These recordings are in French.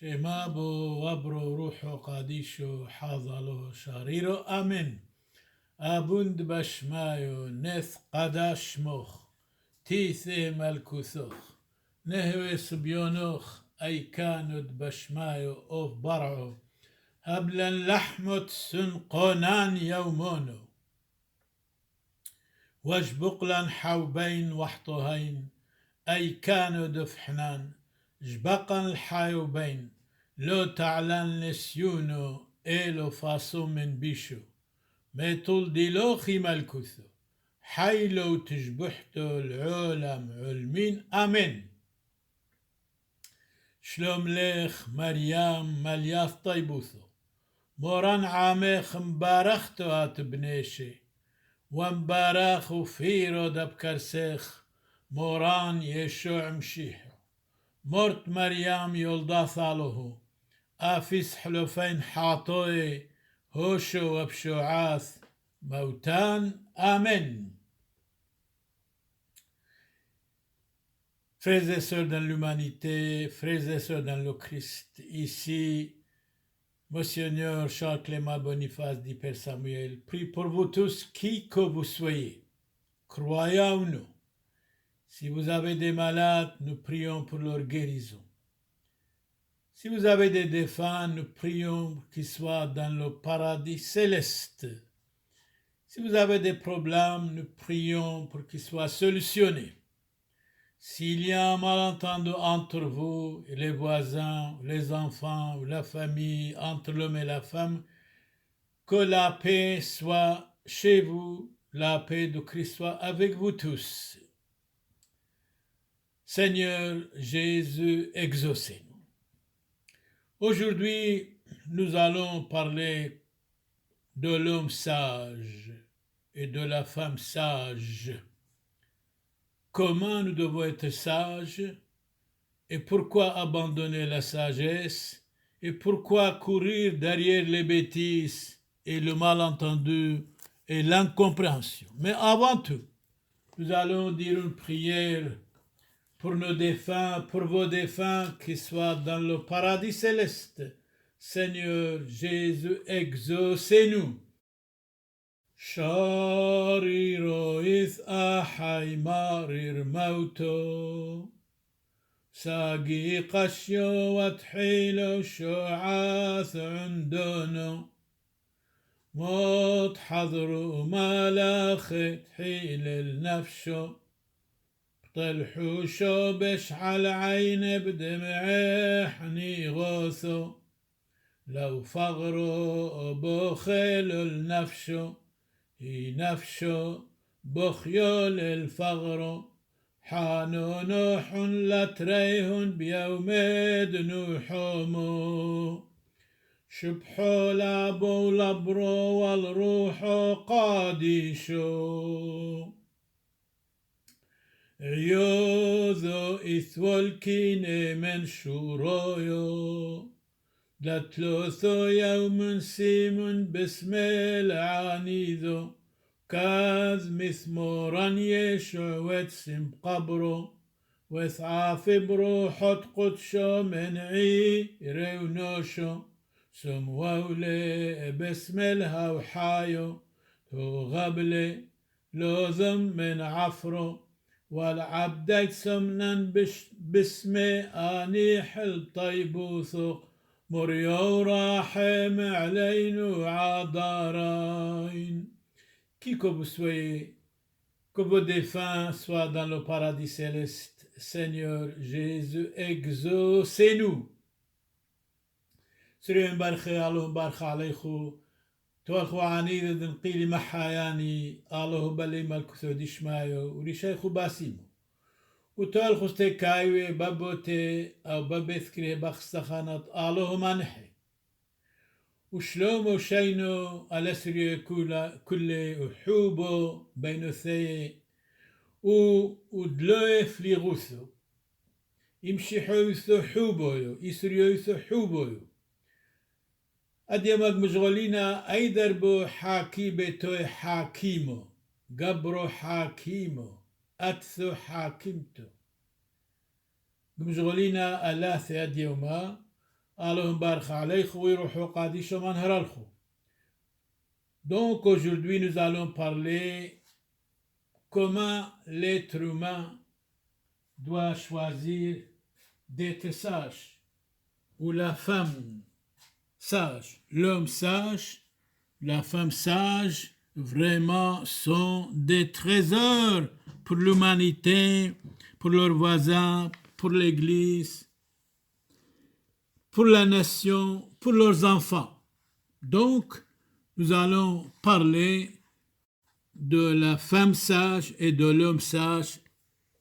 شما بو وبرو روحو قاديشو حاضلو شاريرو آمين أبوند بشمايو نث قداش مخ تيثي ملكوثوخ نهوي سبيونوخ أي كاند بشمايو أوف برعو هبلا لحمت سنقونان يومونو وجبقلا حوبين وحطهين أي كانوا دفحنان جبقا الحايوبين لو تعلن نسيونو إلو فاسو من بيشو ميتول ديلوخي ملكوثو حيلو تجبحتو العالم علمين آمين شلوم ليخ مريم ملياث طيبوثو موران عاميخ مبارختو هاتبنيشي ومبارخ وفيرو دبكرسيخ موران يشوع مشيحو مرت مريم يولدا ثالوهو آفيس حلوفين حاطوي هوشو وبشوعاث موتان آمين. Frères et sœurs dans l'humanité, frères et sœurs dans le Christ, ici, Monseigneur Charles Clément Boniface dit Père Samuel, prie pour vous tous, qui que vous soyez, croyants ou non. Si vous avez des malades, nous prions pour leur guérison. Si vous avez des défunts, nous prions qu'ils soient dans le paradis céleste. Si vous avez des problèmes, nous prions pour qu'ils soient solutionnés. S'il y a un malentendu entre vous et les voisins, les enfants ou la famille, entre l'homme et la femme, que la paix soit chez vous, la paix de Christ soit avec vous tous. Seigneur Jésus, exaucez-nous. Aujourd'hui, nous allons parler de l'homme sage et de la femme sage. Comment nous devons être sages et pourquoi abandonner la sagesse et pourquoi courir derrière les bêtises et le malentendu et l'incompréhension. Mais avant tout, nous allons dire une prière pour nos défunts, pour vos défunts qui soient dans le paradis céleste. Seigneur Jésus, exaucez-nous. شاريرو إذ أحي مارير موتو ساقي قشيو وتحيلو شعاث عندونو موت حضرو ملاخ تحيل النفشو طلحوشو بشعل عين بدمعي حني غوثو لو فغرو بخيل النفشو نفشو بخيول الفغر حانو نوح لتريهن بيوم دنوحومو شبحو لابو لبرو والروح قاديشو عيوذو إثوال كيني من شورويو لتلوثو يوم سيمون باسم العنيذو كاذ مثمورا يشع وتسم قبرو وثعاف بروحة قدشو من عيري ونوشو سموولي باسم الهوحايو تو غبلي لوذم من عفرو والعبدك سمنا باسم آنيح الطيبوثو مريو راحم علينا عذارين. Qui que vous soyez, que vos défunts soient dans le paradis céleste, Seigneur Jésus, exaucez-nous. سرين برخي الله بارخ عليكم توالخو عنيد دنقيلي محاياني الله بلي ملكثو ديشمايو وريشيخو باسيمو وتالخو ستيكايوي بابوتي أو بابثكري بخستخانات الله منحي وشلومو شينو الأسري كل وحوبو بين ثي ودلوي فليغوثو يمشي حوثو حوبويو يسريوثو حوبويو أديمك مشغولينا أيدر بو حاكي بتوي حاكيمو قبرو حاكيمو أتثو حاكمتو مشغولينا ألاث أديوما Donc aujourd'hui nous allons parler comment l'être humain doit choisir d'être sage, ou la femme sage. L'homme sage, la femme sage, vraiment sont des trésors pour l'humanité, pour leurs voisins, pour l'Église, pour la nation, pour leurs enfants. Donc, nous allons parler de la femme sage et de l'homme sage,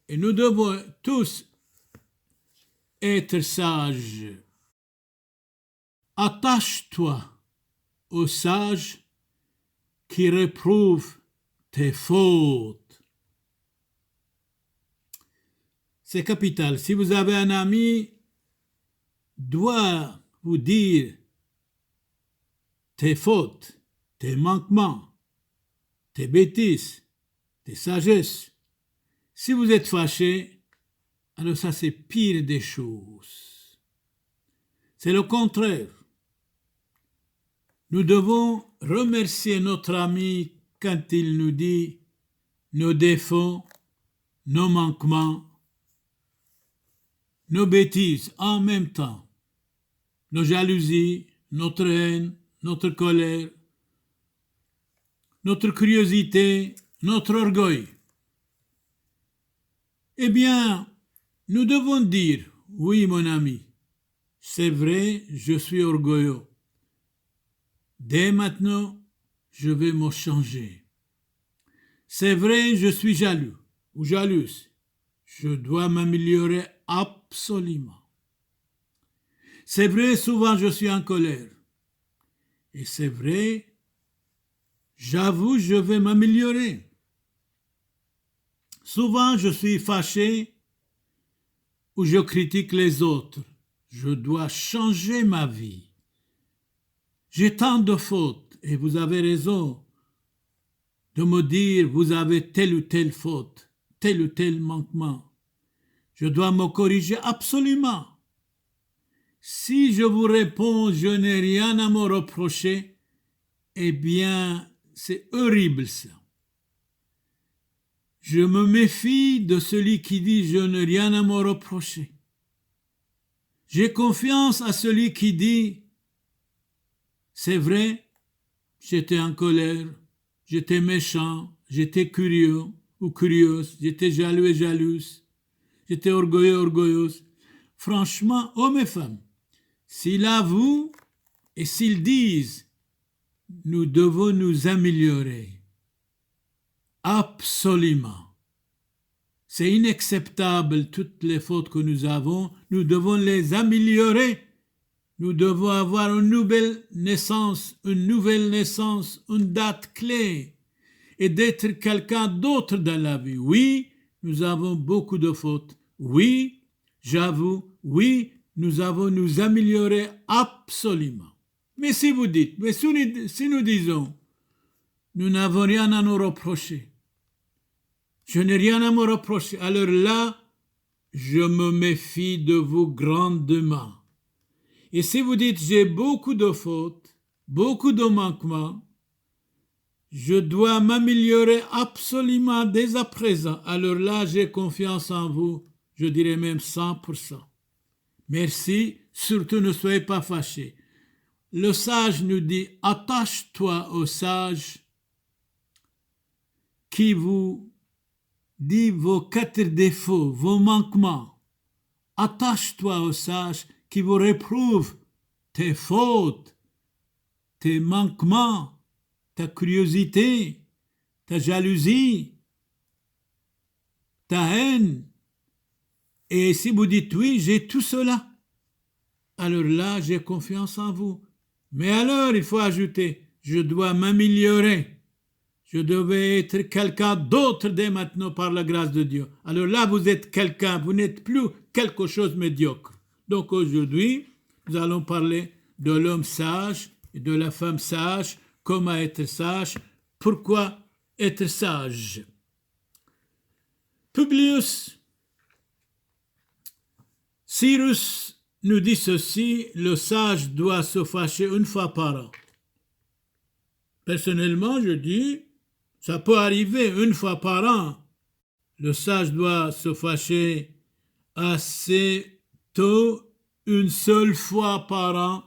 et nous devons tous être sages. Attache-toi aux sages qui réprouvent tes fautes. C'est capital. Si vous avez un ami, doit vous dire tes fautes, tes manquements, tes bêtises, tes sagesses. Si vous êtes fâché, alors ça c'est pire des choses. C'est le contraire. Nous devons remercier notre ami quand il nous dit nos défauts, nos manquements, nos bêtises en même temps, nos jalousies, notre haine, notre colère, notre curiosité, notre orgueil. Eh bien, nous devons dire, oui mon ami, c'est vrai, je suis orgueilleux. Dès maintenant, je vais me changer. C'est vrai, je suis jaloux ou jalouse. Je dois m'améliorer absolument. C'est vrai, souvent je suis en colère. Et c'est vrai, j'avoue, je vais m'améliorer. Souvent, je suis fâché ou je critique les autres. Je dois changer ma vie. J'ai tant de fautes et vous avez raison de me dire vous avez telle ou telle faute, tel ou tel manquement. Je dois me corriger absolument. Si je vous réponds je n'ai rien à me reprocher, eh bien c'est horrible ça. Je me méfie de celui qui dit je n'ai rien à me reprocher. J'ai confiance à celui qui dit c'est vrai, j'étais en colère, j'étais méchant, j'étais curieux ou curieuse, j'étais jaloux et jalouse, j'étais orgueilleux, orgueilleuse. Franchement, hommes et femmes, s'ils avouent et s'ils disent nous devons nous améliorer, absolument. C'est inacceptable toutes les fautes que nous avons, nous devons les améliorer. Nous devons avoir une nouvelle naissance, une date clé et d'être quelqu'un d'autre dans la vie. Oui, nous avons beaucoup de fautes. Oui, j'avoue, oui, nous avons nous améliorer absolument. Mais si vous dites, mais si nous disons, nous n'avons rien à nous reprocher, je n'ai rien à me reprocher, alors là, je me méfie de vous grandement. Et si vous dites, j'ai beaucoup de fautes, beaucoup de manquements, je dois m'améliorer absolument dès à présent, alors là, j'ai confiance en vous, je dirais même 100%. Merci, surtout ne soyez pas fâchés. Le sage nous dit, attache-toi au sage qui vous dit vos 4 défauts, vos manquements. Attache-toi au sage qui vous réprouve tes fautes, tes manquements, ta curiosité, ta jalousie, ta haine. Et si vous dites oui, j'ai tout cela, alors là, j'ai confiance en vous. Mais alors, il faut ajouter, je dois m'améliorer. Je devais être quelqu'un d'autre dès maintenant par la grâce de Dieu. Alors là, vous êtes quelqu'un, vous n'êtes plus quelque chose de médiocre. Donc aujourd'hui, nous allons parler de l'homme sage et de la femme sage, comment être sage, pourquoi être sage. Publius Cyrus nous dit ceci, le sage doit se fâcher une fois par an. Personnellement, je dis, ça peut arriver une fois par an. Le sage doit se fâcher assez tôt, une seule fois par an.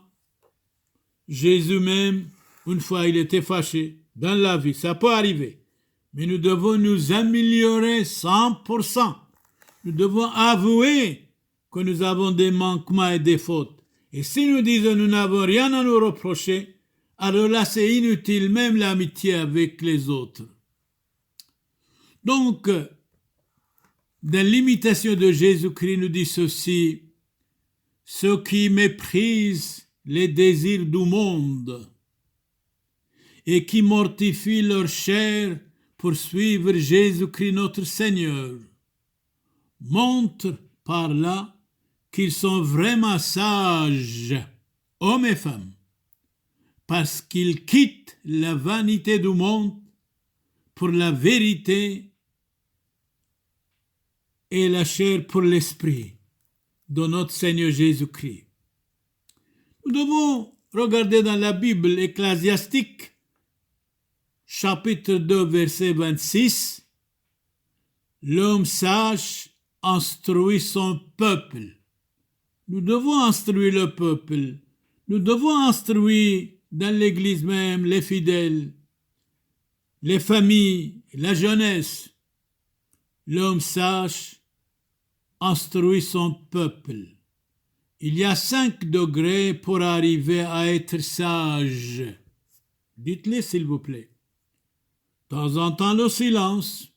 Jésus même, une fois, il était fâché dans la vie. Ça peut arriver. Mais nous devons nous améliorer 100%. Nous devons avouer que nous avons des manquements et des fautes. Et si nous disons nous n'avons rien à nous reprocher, alors là c'est inutile, même l'amitié avec les autres. Donc, dans l'imitation de Jésus-Christ, nous dit ceci, ceux qui méprisent les désirs du monde et qui mortifient leur chair pour suivre Jésus-Christ notre Seigneur, montrent par là qu'ils sont vraiment sages, hommes et femmes, parce qu'ils quittent la vanité du monde pour la vérité et la chair pour l'esprit de notre Seigneur Jésus-Christ. Nous devons regarder dans la Bible ecclésiastique, chapitre 2, verset 26, l'homme sage instruit son peuple. Nous devons instruire le peuple. Nous devons instruire dans l'Église même les fidèles, les familles, la jeunesse. L'homme sage instruit son peuple. Il y a 5 degrés pour arriver à être sage. Dites-les s'il vous plaît. De temps en temps le silence,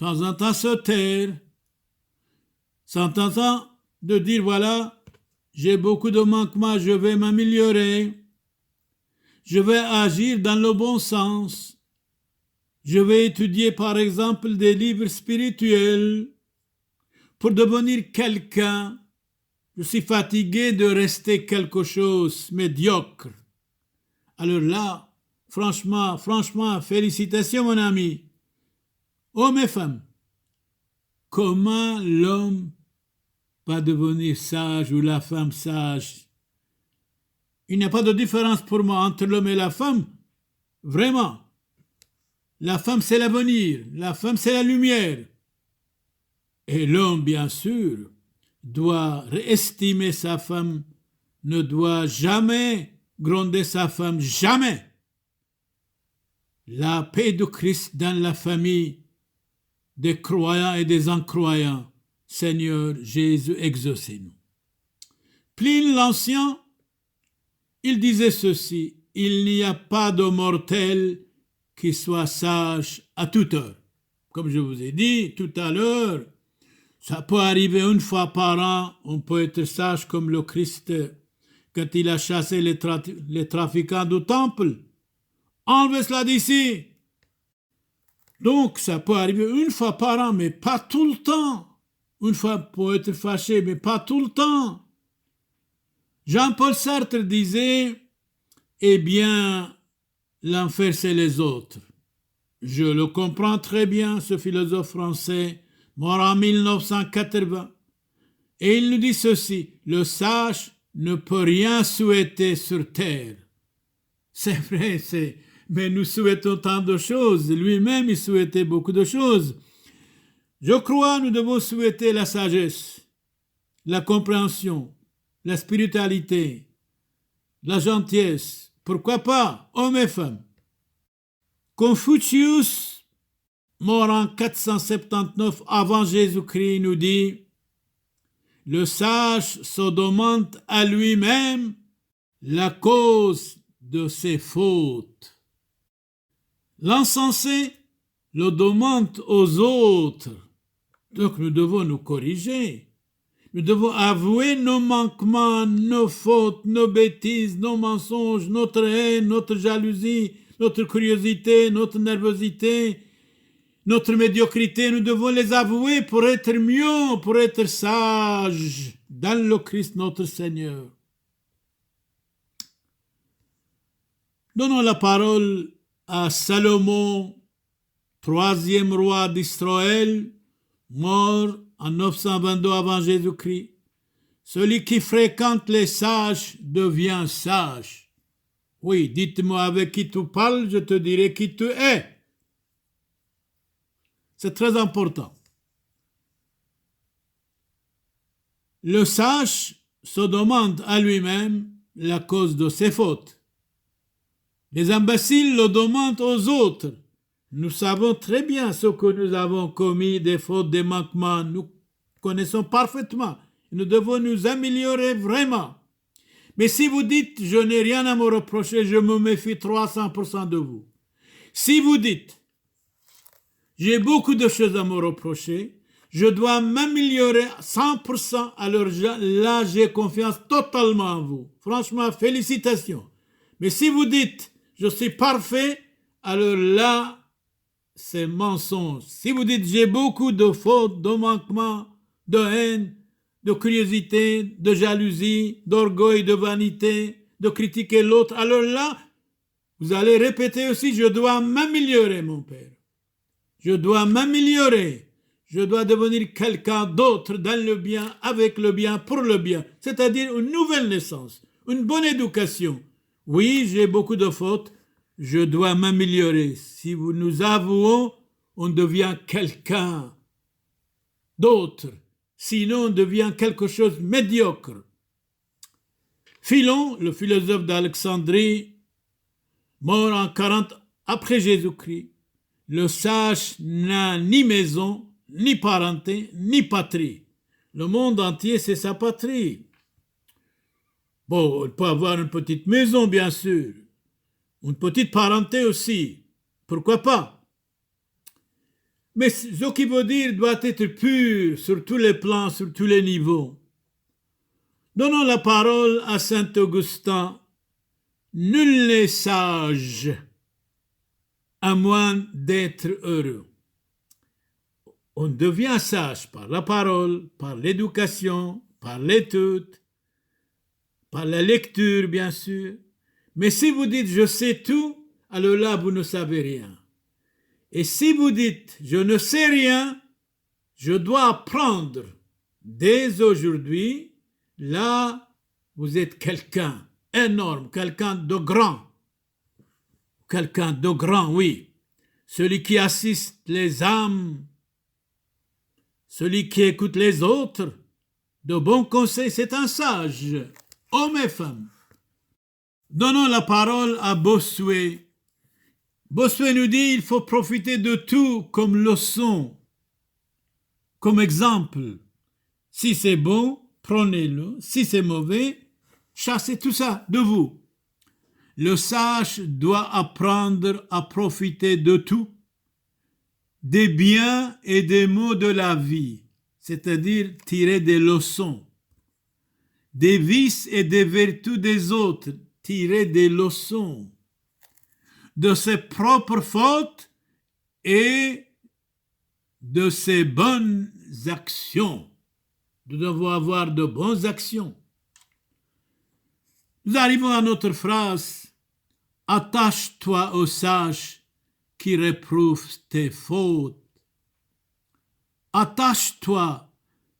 de temps en temps se taire, de temps en temps de dire voilà, j'ai beaucoup de manquements, je vais m'améliorer, je vais agir dans le bon sens, je vais étudier par exemple des livres spirituels pour devenir quelqu'un. Je suis fatigué de rester quelque chose médiocre. Alors là, franchement, félicitations mon ami. Hommes et femmes, comment l'homme va devenir sage ou la femme sage? Il n'y a pas de différence pour moi entre l'homme et la femme. Vraiment. La femme, c'est l'avenir. La femme, c'est la lumière. Et l'homme, bien sûr, doit estimer sa femme, ne doit jamais gronder sa femme, jamais. La paix de Christ dans la famille des croyants et des incroyants. Seigneur Jésus, exaucez-nous. Pline l'Ancien, il disait ceci, il n'y a pas de mortel qui soit sage à toute heure. Comme je vous ai dit tout à l'heure, ça peut arriver une fois par an, on peut être sage comme le Christ quand il a chassé les trafiquants du temple. Enlevez cela d'ici. Donc, ça peut arriver une fois par an, mais pas tout le temps. Une fois pour être fâché, mais pas tout le temps. Jean-Paul Sartre disait, eh bien, l'enfer c'est les autres. Je le comprends très bien, ce philosophe français, mort en 1980. Et il nous dit ceci, le sage ne peut rien souhaiter sur terre. C'est vrai, mais nous souhaitons tant de choses. Lui-même, il souhaitait beaucoup de choses. Je crois nous devons souhaiter la sagesse, la compréhension, la spiritualité, la gentillesse. Pourquoi pas, hommes et femmes. Confucius, mort en 479 avant Jésus-Christ, nous dit « Le sage se demande à lui-même la cause de ses fautes. L'insensé le demande aux autres. » Donc nous devons nous corriger. Nous devons avouer nos manquements, nos fautes, nos bêtises, nos mensonges, notre haine, notre jalousie, notre curiosité, notre nervosité, notre médiocrité. Nous devons les avouer pour être mieux, pour être sages dans le Christ notre Seigneur. Donnons la parole à Salomon, 3e roi d'Israël, mort en 922 avant Jésus-Christ. Celui qui fréquente les sages devient sage. Oui, dites-moi avec qui tu parles, je te dirai qui tu es. C'est très important. Le sage se demande à lui-même la cause de ses fautes. Les imbéciles le demandent aux autres. Nous savons très bien ce que nous avons commis, des fautes, des manquements. Nous connaissons parfaitement. Nous devons nous améliorer vraiment. Mais si vous dites « je n'ai rien à me reprocher », je me méfie 300% de vous. Si vous dites « j'ai beaucoup de choses à me reprocher », je dois m'améliorer 100%, alors là j'ai confiance totalement en vous. Franchement, félicitations. Mais si vous dites « je suis parfait », alors là, c'est mensonge. Si vous dites « j'ai beaucoup de fautes, de manquements, de haine », de curiosité, de jalousie, d'orgueil, de vanité, de critiquer l'autre, alors là, vous allez répéter aussi, je dois m'améliorer, mon Père. Je dois m'améliorer. Je dois devenir quelqu'un d'autre dans le bien, avec le bien, pour le bien. C'est-à-dire une nouvelle naissance, une bonne éducation. Oui, j'ai beaucoup de fautes. Je dois m'améliorer. Si nous avouons, on devient quelqu'un d'autre. Sinon, on devient quelque chose de médiocre. Philon, le philosophe d'Alexandrie, mort en 40 après Jésus-Christ, le sage n'a ni maison, ni parenté, ni patrie. Le monde entier, c'est sa patrie. Bon, il peut avoir une petite maison, bien sûr. Une petite parenté aussi. Pourquoi pas? Mais ce qui veut dire doit être pur sur tous les plans, sur tous les niveaux. Donnons la parole à saint Augustin. Nul n'est sage à moins d'être heureux. On devient sage par la parole, par l'éducation, par l'étude, par la lecture, bien sûr. Mais si vous dites « je sais tout », alors là, vous ne savez rien. Et si vous dites « je ne sais rien », je dois apprendre dès aujourd'hui, là, vous êtes quelqu'un énorme, quelqu'un de grand. Quelqu'un de grand, oui. Celui qui assiste les âmes, celui qui écoute les autres, de bons conseils, c'est un sage, hommes et femmes. Donnons la parole à Bossuet. Bossuet nous dit il faut profiter de tout comme leçon, comme exemple. Si c'est bon, prenez-le. Si c'est mauvais, chassez tout ça de vous. Le sage doit apprendre à profiter de tout, des biens et des maux de la vie, c'est-à-dire tirer des leçons, des vices et des vertus des autres, tirer des leçons, de ses propres fautes et de ses bonnes actions. Nous devons avoir de bonnes actions. Nous arrivons à notre phrase « Attache-toi au sage qui réprouve tes fautes. » Attache-toi.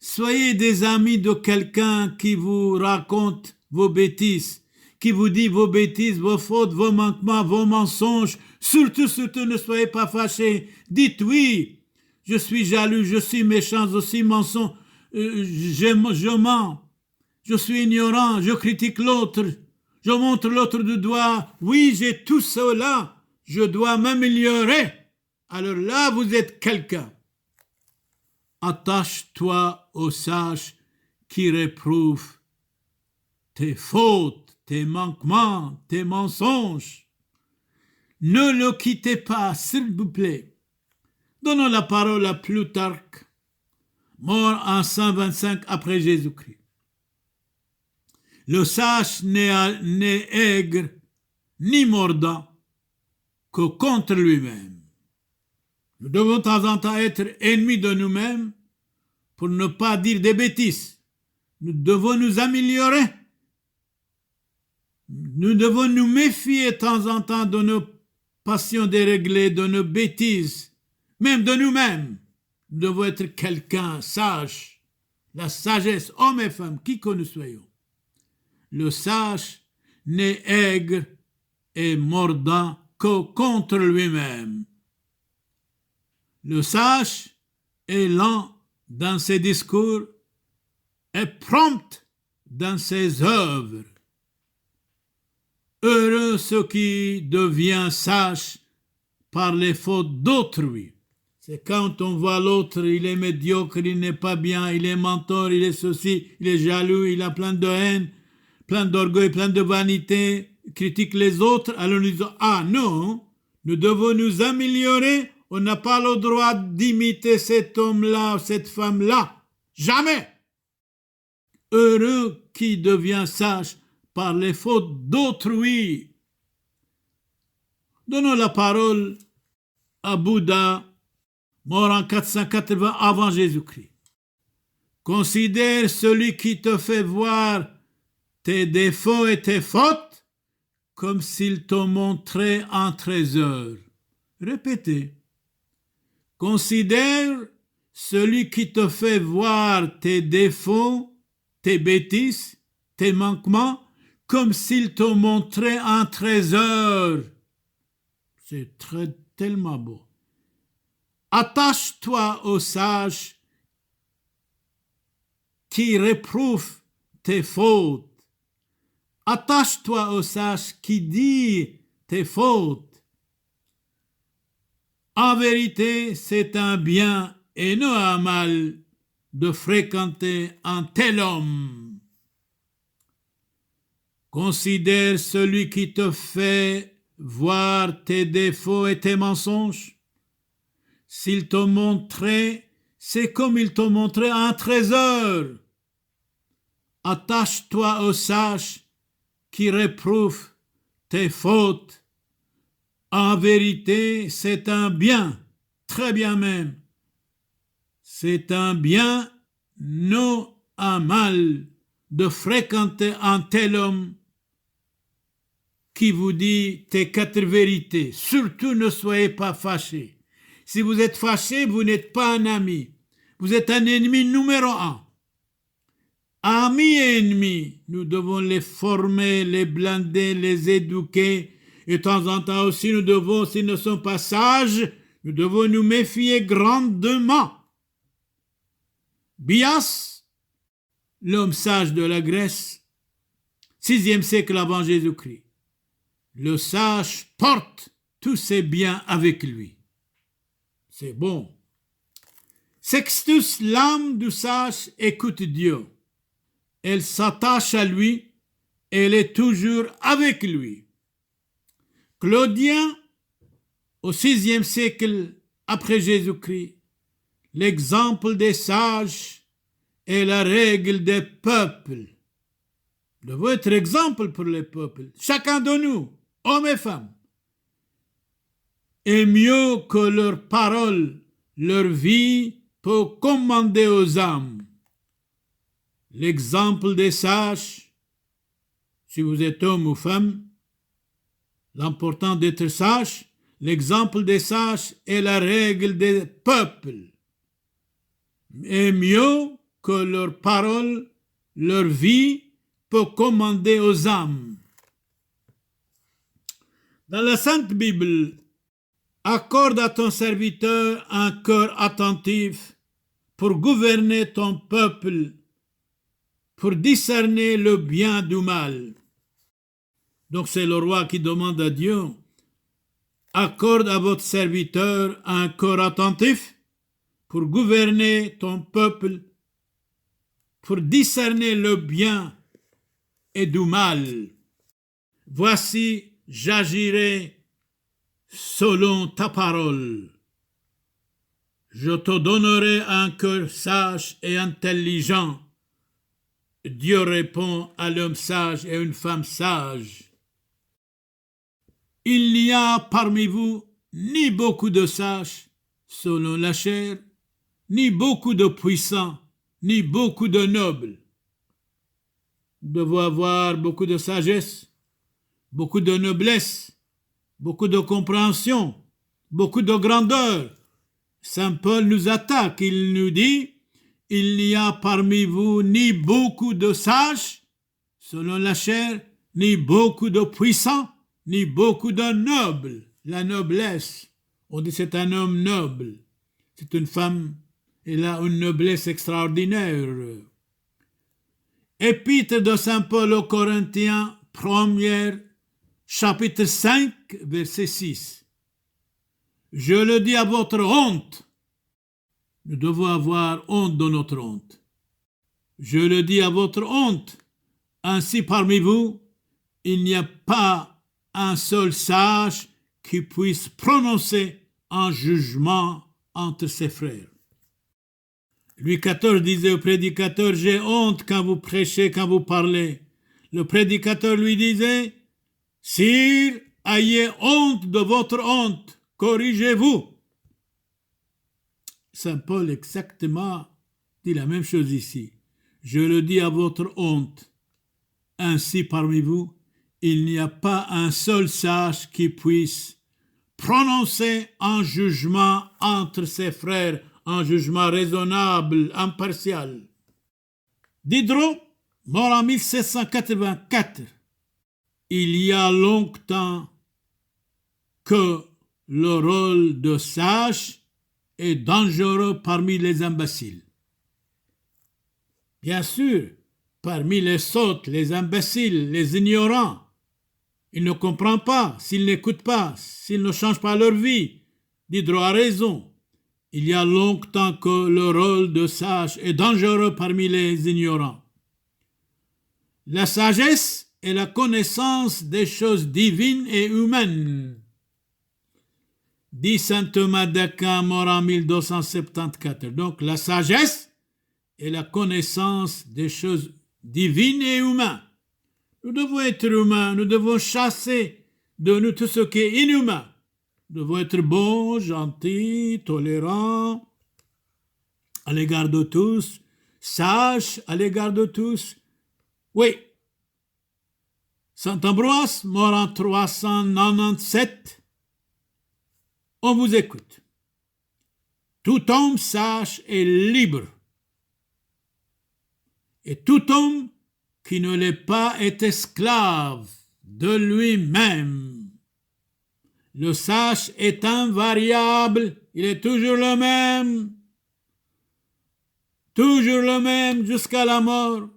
Soyez des amis de quelqu'un qui vous raconte vos bêtises, qui vous dit vos bêtises, vos fautes, vos manquements, vos mensonges. Surtout, ne soyez pas fâchés. Dites oui, je suis jaloux, je suis méchant, je suis mensonge, je mens, je suis ignorant, je critique l'autre, je montre l'autre du doigt. Oui, j'ai tout cela, je dois m'améliorer. Alors là, vous êtes quelqu'un. Attache-toi au sage qui réprouve tes fautes, tes manquements, tes mensonges. Ne le quittez pas, s'il vous plaît. Donnons la parole à Plutarque, mort en 125 après Jésus-Christ. Le sage n'est aigre ni mordant que contre lui-même. Nous devons de temps en temps être ennemis de nous-mêmes pour ne pas dire des bêtises. Nous devons nous améliorer. Nous devons nous méfier de temps en temps de nos passions déréglées, de nos bêtises, même de nous-mêmes. Nous devons être quelqu'un sage. la sagesse, hommes et femmes, qui que nous soyons. Le sage n'est aigre et mordant que contre lui-même. Le sage est lent dans ses discours et prompt dans ses œuvres. Heureux ceux qui deviennent sages par les fautes d'autrui. C'est quand on voit l'autre, il est médiocre, il n'est pas bien, il est menteur, il est ceci, il est jaloux, il a plein de haine, plein d'orgueil, plein de vanité, critique les autres, alors nous disons, ah non, nous devons nous améliorer, on n'a pas le droit d'imiter cet homme-là, cette femme-là, jamais. Heureux qui devient sage par les fautes d'autrui. Donnons la parole à Bouddha, mort en 480 avant Jésus-Christ. Considère celui qui te fait voir tes défauts et tes fautes comme s'il te montrait un trésor. Répétez. Considère celui qui te fait voir tes défauts, tes bêtises, tes manquements, comme s'il te montrait un trésor. C'est tellement beau. Attache-toi au sage qui réprouve tes fautes. Attache-toi au sage qui dit tes fautes. En vérité, c'est un bien et non un mal de fréquenter un tel homme. Considère celui qui te fait voir tes défauts et tes mensonges. S'il te montrait, c'est comme il te montrait un trésor. Attache-toi au sage qui réprouve tes fautes. En vérité, c'est un bien, très bien même. C'est un bien, non un mal, de fréquenter un tel homme qui vous dit tes 4 vérités. Surtout ne soyez pas fâchés. Si vous êtes fâché, vous n'êtes pas un ami. Vous êtes un ennemi numéro 1. Amis et ennemis, nous devons les former, les blinder, les éduquer. Et de temps en temps aussi, nous devons, s'ils ne sont pas sages, nous devons nous méfier grandement. Bias, l'homme sage de la Grèce, 6e siècle avant Jésus-Christ. Le sage porte tous ses biens avec lui. C'est bon. Sextus, l'âme du sage, écoute Dieu. Elle s'attache à lui, elle est toujours avec lui. Claudien, au 6e siècle après Jésus-Christ, l'exemple des sages est la règle des peuples. Nous devons être exemple pour les peuples, chacun de nous, hommes et femmes. Et mieux que leurs paroles, leur vie peut commander aux âmes. L'exemple des sages, si vous êtes homme ou femme, l'important d'être sage, l'exemple des sages est la règle des peuples. Et mieux que leurs paroles, leur vie peut commander aux âmes. Dans la Sainte Bible, accorde à ton serviteur un cœur attentif pour gouverner ton peuple, pour discerner le bien du mal. Donc c'est le roi qui demande à Dieu, accorde à votre serviteur un cœur attentif pour gouverner ton peuple, pour discerner le bien et du mal. Voici, j'agirai selon ta parole. Je te donnerai un cœur sage et intelligent. Dieu répond à l'homme sage et à une femme sage. Il n'y a parmi vous ni beaucoup de sages selon la chair, ni beaucoup de puissants, ni beaucoup de nobles. Nous devons avoir beaucoup de sagesse, beaucoup de noblesse, beaucoup de compréhension, beaucoup de grandeur. Saint Paul nous attaque, il nous dit, il n'y a parmi vous ni beaucoup de sages, selon la chair, ni beaucoup de puissants, ni beaucoup de nobles. La noblesse, on dit c'est un homme noble. C'est une femme, elle a une noblesse extraordinaire. Épître de Saint Paul aux Corinthiens, chapitre 5, verset 6. Je le dis à votre honte. Nous devons avoir honte de notre honte. Je le dis à votre honte. Ainsi parmi vous, il n'y a pas un seul sage qui puisse prononcer un jugement entre ses frères. Louis XIV disait au prédicateur, j'ai honte quand vous prêchez, quand vous parlez. Le prédicateur lui disait, sire, ayez honte de votre honte, corrigez-vous. Saint Paul exactement dit la même chose ici. Je le dis à votre honte. Ainsi parmi vous, il n'y a pas un seul sage qui puisse prononcer un jugement entre ses frères, un jugement raisonnable, impartial. Diderot, mort en 1784, il y a longtemps que le rôle de sage est dangereux parmi les imbéciles. Bien sûr, parmi les sots, les imbéciles, les ignorants, ils ne comprennent pas, s'ils n'écoutent pas, s'ils ne changent pas leur vie. Diderot a raison. Il y a longtemps que le rôle de sage est dangereux parmi les ignorants. La sagesse est la connaissance des choses divines et humaines. Dit saint Thomas d'Aquin, mort en 1274. Donc la sagesse est la connaissance des choses divines et humaines. Nous devons être humains, nous devons chasser de nous tout ce qui est inhumain. Nous devons être bons, gentils, tolérants à l'égard de tous, sages à l'égard de tous. Oui. Saint Ambroise, mort en 397, on vous écoute. Tout homme sage est libre. Et tout homme qui ne l'est pas est esclave de lui-même. Le sage est invariable, il est toujours le même jusqu'à la mort.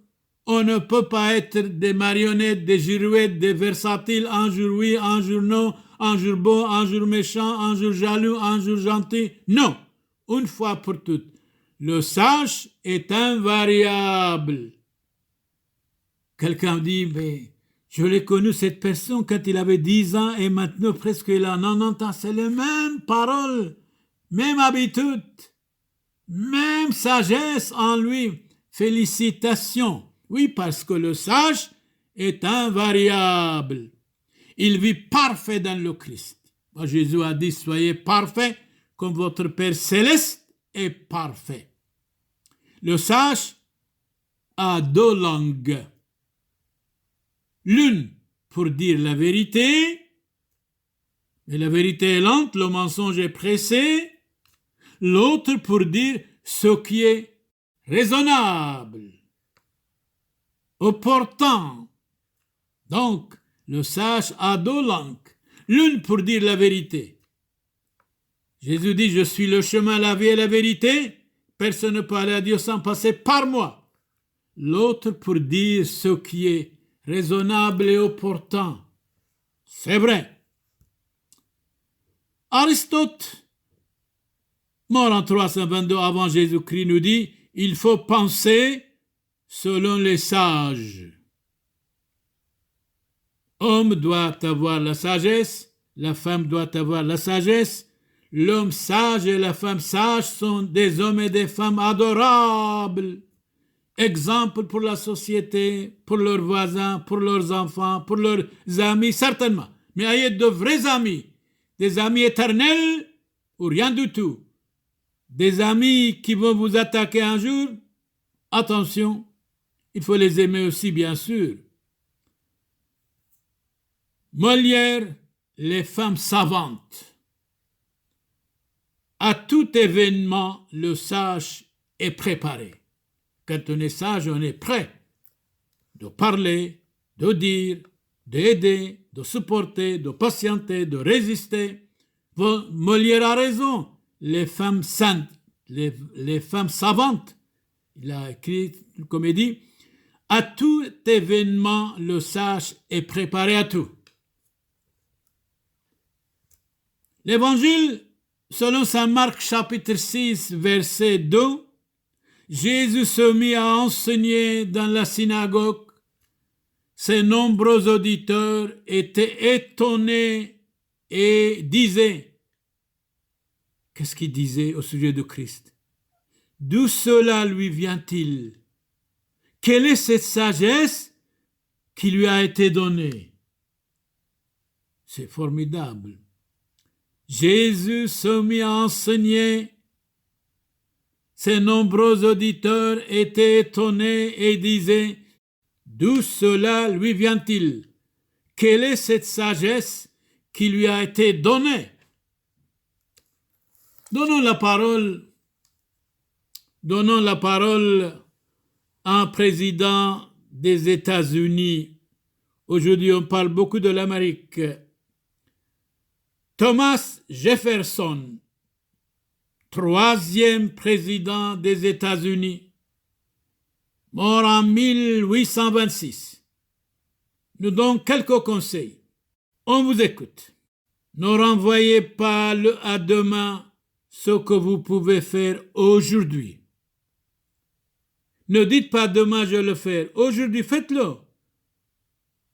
On ne peut pas être des marionnettes, des girouettes, des versatiles, un jour oui, un jour non, un jour beau, un jour méchant, un jour jaloux, un jour gentil. Non, une fois pour toutes. Le sage est invariable. Quelqu'un dit, mais je l'ai connu cette personne quand il avait 10 ans et maintenant presque il a 90 ans. C'est les mêmes paroles, même habitude, même sagesse en lui. Félicitations. Oui, parce que le sage est invariable. Il vit parfait dans le Christ. Jésus a dit, soyez parfaits comme votre Père céleste est parfait. Le sage a 2 langues. L'une pour dire la vérité, mais la vérité est lente, le mensonge est pressé. L'autre pour dire ce qui est raisonnable, opportun. Donc, le sage a 2 langues. L'une pour dire la vérité. Jésus dit, je suis le chemin, la vie et la vérité. Personne ne peut aller à Dieu sans passer par moi. L'autre pour dire ce qui est raisonnable et opportun. C'est vrai. Aristote, mort en 322 avant Jésus-Christ, nous dit, il faut penser selon les sages. Homme doit avoir la sagesse, la femme doit avoir la sagesse. L'homme sage et la femme sage sont des hommes et des femmes adorables. Exemple pour la société, pour leurs voisins, pour leurs enfants, pour leurs amis, certainement. Mais ayez de vrais amis, des amis éternels ou rien du tout. Des amis qui vont vous attaquer un jour, attention, il faut les aimer aussi, bien sûr. Molière, les femmes savantes. À tout événement, le sage est préparé. Quand on est sage, on est prêt de parler, de dire, d'aider, de supporter, de patienter, de résister. Molière a raison. Les femmes saintes, les femmes savantes, il a écrit une comédie, à tout événement, le sage est préparé à tout. L'évangile, selon saint Marc chapitre 6, verset 2, Jésus se mit à enseigner dans la synagogue. Ses nombreux auditeurs étaient étonnés et disaient, qu'est-ce qu'il disait au sujet de Christ? D'où cela lui vient-il? Quelle est cette sagesse qui lui a été donnée? C'est formidable. Jésus se mit à enseigner. Ses nombreux auditeurs étaient étonnés et disaient, d'où cela lui vient-il? Quelle est cette sagesse qui lui a été donnée? Donnons la parole à un président des États-Unis. Aujourd'hui, on parle beaucoup de l'Amérique. Thomas Jefferson, troisième président des États-Unis, mort en 1826. Nous donnons quelques conseils. On vous écoute. Ne renvoyez pas à demain ce que vous pouvez faire aujourd'hui. Ne dites pas demain je vais le faire. Aujourd'hui, faites-le.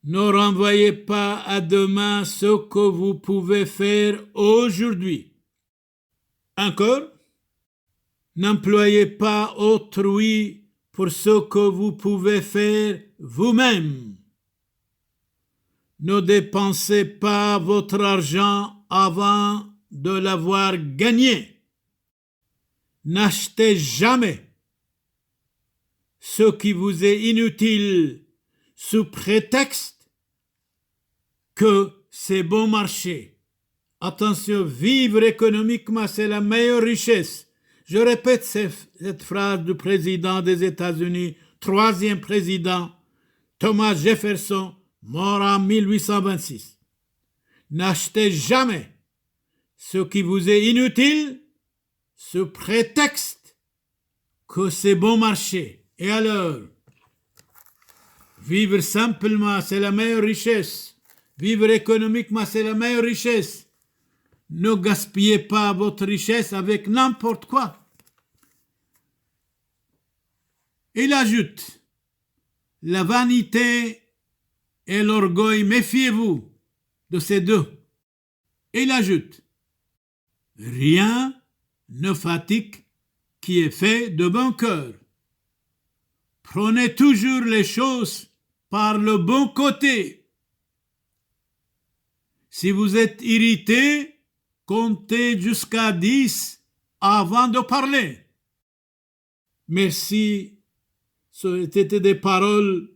Ne renvoyez pas à demain ce que vous pouvez faire aujourd'hui. Encore, n'employez pas autrui pour ce que vous pouvez faire vous-même. Ne dépensez pas votre argent avant de l'avoir gagné. N'achetez jamais ce qui vous est inutile sous prétexte que c'est bon marché. Attention, vivre économiquement, c'est la meilleure richesse. Je répète cette phrase du président des États-Unis, troisième président, Thomas Jefferson, mort en 1826. N'achetez jamais ce qui vous est inutile sous prétexte que c'est bon marché. Et alors, vivre simplement, c'est la meilleure richesse. Vivre économiquement, c'est la meilleure richesse. Ne gaspillez pas votre richesse avec n'importe quoi. Il ajoute, la vanité et l'orgueil, méfiez-vous de ces deux. Il ajoute, rien ne fatigue qui est fait de bon cœur. Prenez toujours les choses par le bon côté. Si vous êtes irrité, comptez jusqu'à 10 avant de parler. Merci. C'était des paroles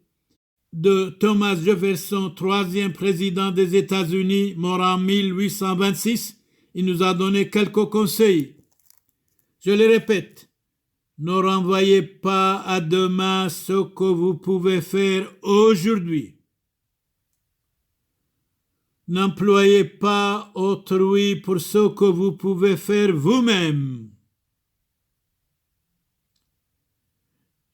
de Thomas Jefferson, troisième président des États-Unis, mort en 1826. Il nous a donné quelques conseils. Je les répète. Ne renvoyez pas à demain ce que vous pouvez faire aujourd'hui. N'employez pas autrui pour ce que vous pouvez faire vous-même.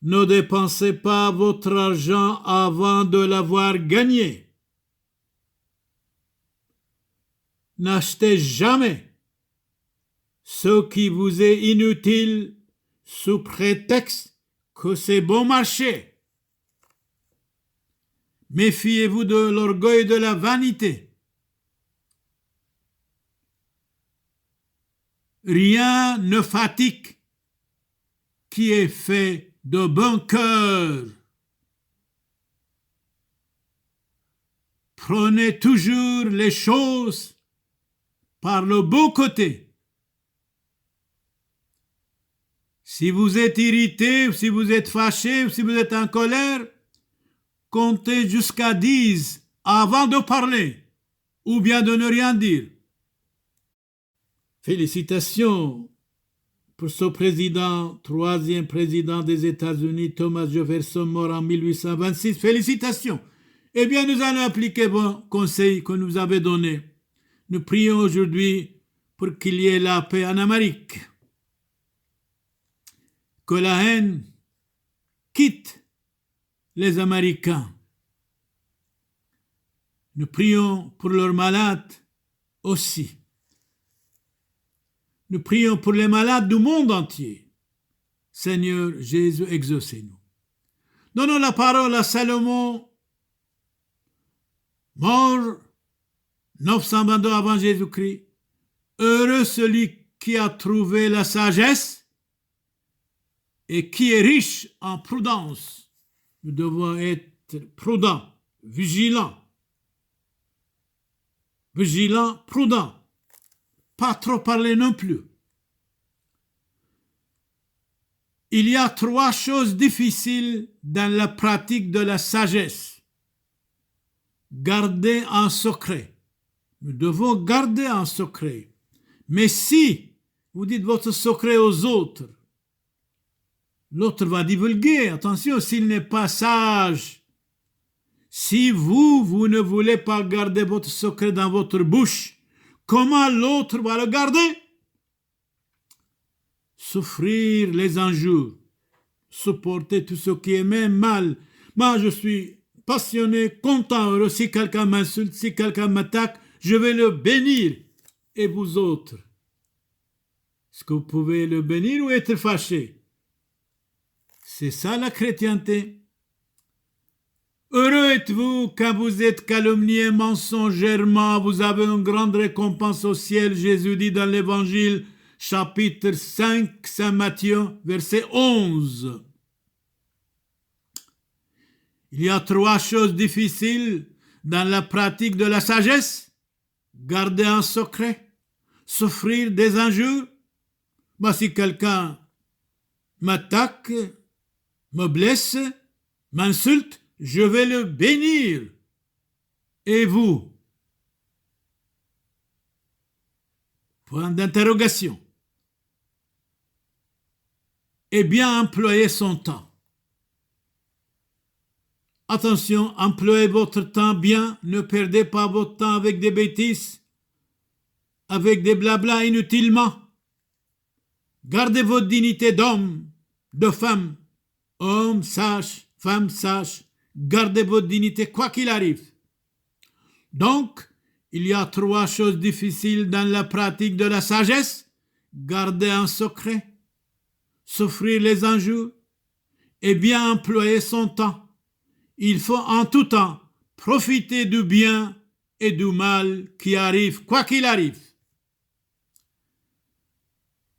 Ne dépensez pas votre argent avant de l'avoir gagné. N'achetez jamais ce qui vous est inutile sous prétexte que c'est bon marché. Méfiez-vous de l'orgueil et de la vanité. Rien ne fatigue qui est fait de bon cœur. Prenez toujours les choses par le bon côté. Si vous êtes irrité, ou si vous êtes fâché, ou si vous êtes en colère, comptez jusqu'à 10 avant de parler, ou bien de ne rien dire. Félicitations, pour ce président, troisième président des États-Unis, Thomas Jefferson, mort en 1826. Félicitations. Eh bien, nous allons appliquer vos conseils que nous avez donnés. Nous prions aujourd'hui pour qu'il y ait la paix en Amérique. Que la haine quitte les Américains. Nous prions pour leurs malades aussi. Nous prions pour les malades du monde entier. Seigneur Jésus, exaucez-nous. Donnons la parole à Salomon, mort 922 avant Jésus-Christ. Heureux celui qui a trouvé la sagesse et qui est riche en prudence. Nous devons être prudents, vigilants. Vigilants, prudents. Pas trop parler non plus. Il y a 3 choses difficiles dans la pratique de la sagesse. Garder en secret. Nous devons garder en secret. Mais si vous dites votre secret aux autres, l'autre va divulguer. Attention, s'il n'est pas sage. Si vous ne voulez pas garder votre secret dans votre bouche, comment l'autre va le garder? Souffrir les injures, supporter tout ce qui est même mal. Moi, je suis passionné, content, heureux. Si quelqu'un m'insulte, si quelqu'un m'attaque, je vais le bénir. Et vous autres, est-ce que vous pouvez le bénir ou être fâché? C'est ça la chrétienté. Heureux êtes-vous quand vous êtes calomniés mensongèrement, vous avez une grande récompense au ciel. Jésus dit dans l'Évangile, chapitre 5, Saint Matthieu, verset 11. Il y a 3 choses difficiles dans la pratique de la sagesse. Garder un secret, souffrir des injures. Si quelqu'un m'attaque, me blesse, m'insulte, je vais le bénir. Et vous? Point d'interrogation. Et bien employer son temps. Attention, employez votre temps bien, ne perdez pas votre temps avec des bêtises, avec des blablas inutilement. Gardez votre dignité d'homme, de femme, homme sage, femme sage. Gardez votre dignité quoi qu'il arrive. Donc, il y a 3 choses difficiles dans la pratique de la sagesse. Garder un secret, souffrir les injures et bien employer son temps. Il faut en tout temps profiter du bien et du mal qui arrive, quoi qu'il arrive.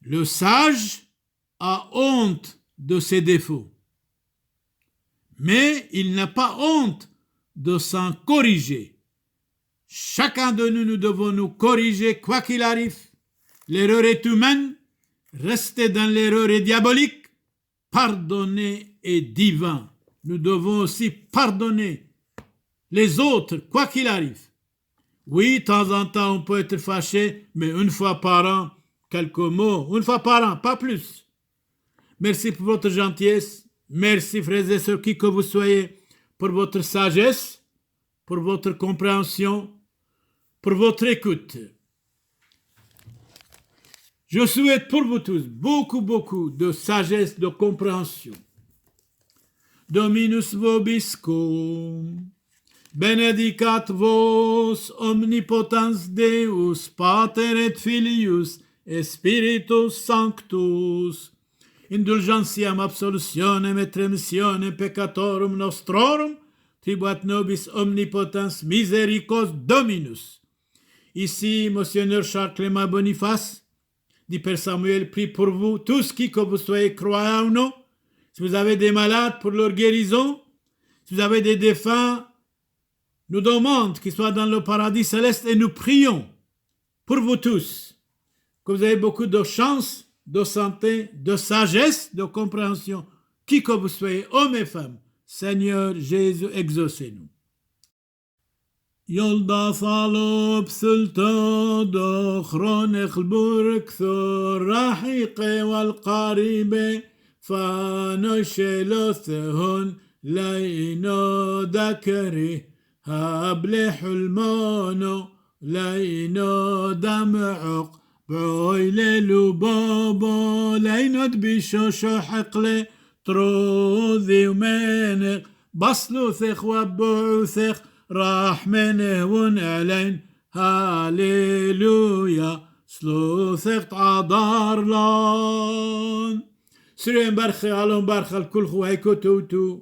Le sage a honte de ses défauts. Mais il n'a pas honte de s'en corriger. Chacun de nous devons nous corriger quoi qu'il arrive. L'erreur est humaine, rester dans l'erreur est diabolique, pardonner est divin. Nous devons aussi pardonner les autres quoi qu'il arrive. Oui, de temps en temps on peut être fâché, mais une fois par an, quelques mots, une fois par an, pas plus. Merci pour votre gentillesse. Merci, frères et sœurs, qui que vous soyez, pour votre sagesse, pour votre compréhension, pour votre écoute. Je souhaite pour vous tous beaucoup de sagesse, de compréhension. Dominus vobiscum, benedicat vos omnipotens Deus, Pater et Filius, et Spiritus Sanctus, indulgentiam absolutionem et remissionem peccatorum nostrorum, tribuat nobis omnipotens misericors Dominus. Ici, Monseigneur Charles-Clément Boniface, dit Père Samuel, prie pour vous, tous qui que vous soyez croyants ou non, si vous avez des malades pour leur guérison, si vous avez des défunts, nous demandons qu'ils soient dans le paradis céleste et nous prions pour vous tous, que vous ayez beaucoup de chance, de santé, de sagesse, de compréhension, qui que vous soyez, hommes et femmes. Seigneur Jésus, exaucez-nous. يلدا صالوب سلطة دخرون اخلبور كثور رحيقي والقريبة فنشلوثهن لينو ذكري هبل حلمانو لينو دمعق بعويل لبابا لينو دبيشو حقلي تروذي ومنق بصلوثخ وبعوثخ راح منه ونعلن هاليلويا سلوثخ عدار لان سرين برخي علون برخ الكل خو هيكو توتو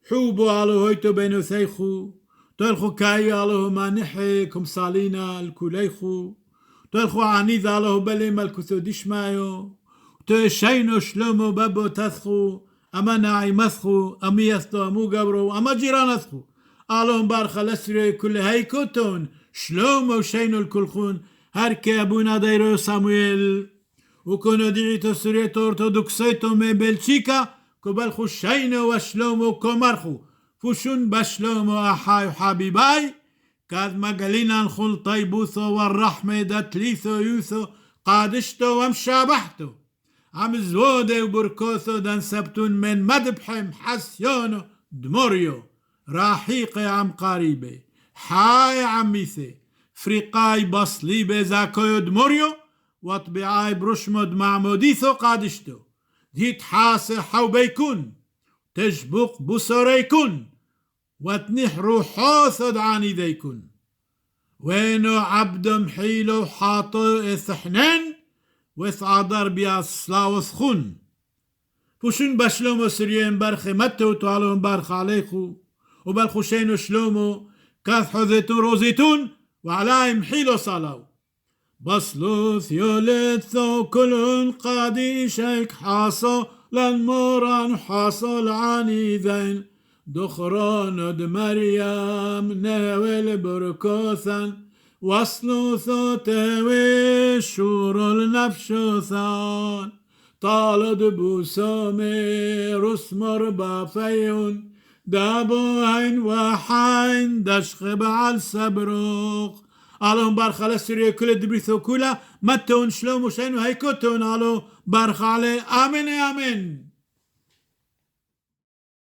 حوبو علو هيتو بينو ثيخو تلخو كاي علو ما نحيكم صالينا الكوليخو تلخو عنيذ علو بلي ملكوثو ديشمايو تشينو شلومو بابو تثخو أما ناعي مثخو أمي يثتو أمو قبرو أما جيران أثخو علون برخ الأسري كل هيكوتون شلومو شينو الكلخون هركي أبونا دايرو سامويل وكونو ديعيتو سريتو أرتودوكسيتو مي بلشيكا كبالخو شينو وشلومو كومرخو فوشون بشلومو أحاي وحبيباي كاد مقالينا الخل طيبوثو والرحمة داتليثو يوثو قادشتو ومشابحتو عم زودة وبركوثو دان سبتون من مدبحم حسيونو دموريو راحيقي عم قريبي حاي عميثي فريقاي بصليبي زاكويو دموريو وطبيعاي برشمد معموديثو قادشتو ديت حاسي حوبيكون تجبق بصريكون وتنح روحوثو دعاني ذيكون وينو عبد محيلو حاطو إثحنين وثعدر بيا سلاوث خون فوشن بشلومو سريين برخي متو تعالون برخ عليكو وبالخو شينو شلومو كاثحو ذيتون روزيتون وعلايم حيلو صلاو بصلوث يولثو كلن قادي شيك حاصو لنموران حاصو العنيذين دخران مريم ناول بركوثا وصلوثو تاوي شور النفشوثان طالد بوسامي رسمر بافيون دابو عين وحين دشخب على السبروق علون برخ على السرية كل دبيثو كولا متون شلومو شينو هيكوتون علو برخ علي آمين آمين